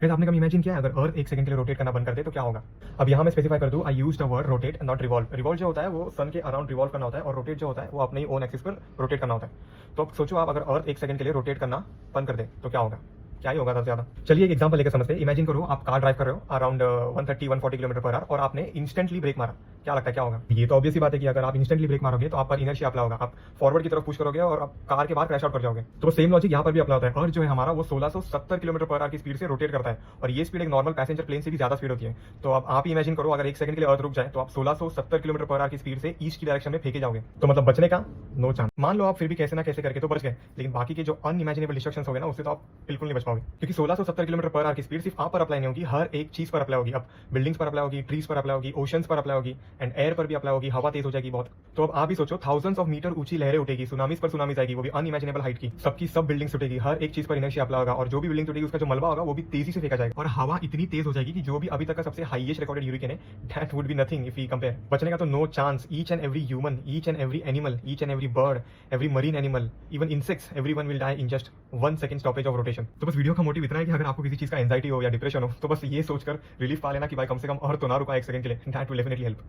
फिर आपने कभी इमेजिन किया है अगर अर्थ एक सेकंड के लिए रोटेट करना बंद कर दे तो क्या होगा? अब यहाँ मैं स्पेसिफाई कर दूं, I use the word rotate not revolve. Revolve जो होता है वो सन के अराउंड रिवॉल्व करना होता है, और रोटेट जो होता है वो अपने ही ओन एक्सिस पर रोटेट करना होता है। तो अब सोचो, आप अगर अर्थ एक सेकंड के लिए रोटेट करना बंद कर दे तो क्या होगा? क्या ही होगा सबसे ज्यादा? चलिए एक एग्जांपल लेकर समझते हैं। इमेजिन करो आप कार ड्राइव कर रहे हो अराउंड 130-140 किलोमीटर पर आवर, और आपने इंस्टेंटली ब्रेक मारा। क्या लगता है क्या होगा? ये तो ऑब्वियस ही बात है कि अगर आप इंस्टेंटली ब्रेक मारोगे तो आप पर इनर्शिया अप्लाई होगा, आप फॉरवर्ड की तरफ पुश करोगे और आप कार के बाहर क्रैश आउट कर जाओगे। तो सेम लॉजिक यहाँ पर भी अप्लाई होता है। अर्थ जो है हमारा वो 1670 किलोमीटर पर आवर की स्पीड से रोटेट करता है, और ये स्पीड एक नॉर्मल पैसेंजर प्लेन से भी ज्यादा स्पीड होती है। तो अब आप ही इमेजिन करो, अगर एक सेकंड के लिए अर्थ रुक जाए तो आप 1670 किलोमीटर पर आवर की स्पीड से ईस्ट की डायरेक्शन में फेंके जाओगे। तो मतलब बचने का नो चांस। मान लो आप फिर भी कैसे ना कैसे करके तो बच गए, लेकिन बाकी के जो अनइमेजिनेबल डिस्ट्रक्शंस हो गए ना, उससे तो आप बिल्कुल नहीं बच पाओगे, क्योंकि 1670 किलोमीटर पर आवर की स्पीड सिर्फ आप पर अप्लाई नहीं होगी, हर एक चीज पर अप्लाई होगी। अब बिल्डिंग्स पर अप्लाई होगी, ट्रीज पर अप्लाई होगी, ओशंस पर अप्लाई होगी, एंड एयर पर भी अप्लाई होगी। हवा तेज हो जाएगी बहुत। तो अब आप ही सोचो, थाउजेंड्स ऑफ मीटर ऊंची लहरें उठेगी, सुनामीज पर सुनामीज आएगी, वो भी अनइमेजिनेबल हाइट की, सबकी सब बिल्डिंग्स उठेगी, हर एक चीज पर इनर्शिया अप्लाई होगा, और जो भी बिल्डिंग टूटेगी उसका जो मलबा होगा वो भी तेजी से फेंका जाएगा, और हवा इतनी तेज हो जाएगी कि जो भी अभी तक का सबसे हाईएस्ट रिकॉर्डेड ह्यूरिकेन है, that would be nothing if we compare. बचने का तो no chance. Each and every human, each and every animal, each and every bird, every marine animal, even insects, everyone will die in just 1 second stoppage of rotation. तो बस video का motive इतना है कि अगर आपको किसी चीज का एंजाइटी हो या डिप्रेशन हो तो बस ये सोचकर रिलीफ पा लेना कि भाई कम से कम अर्थ तो ना रुका एक सेकंड के लिए, दैट विल डेफिनेटली हेल्प।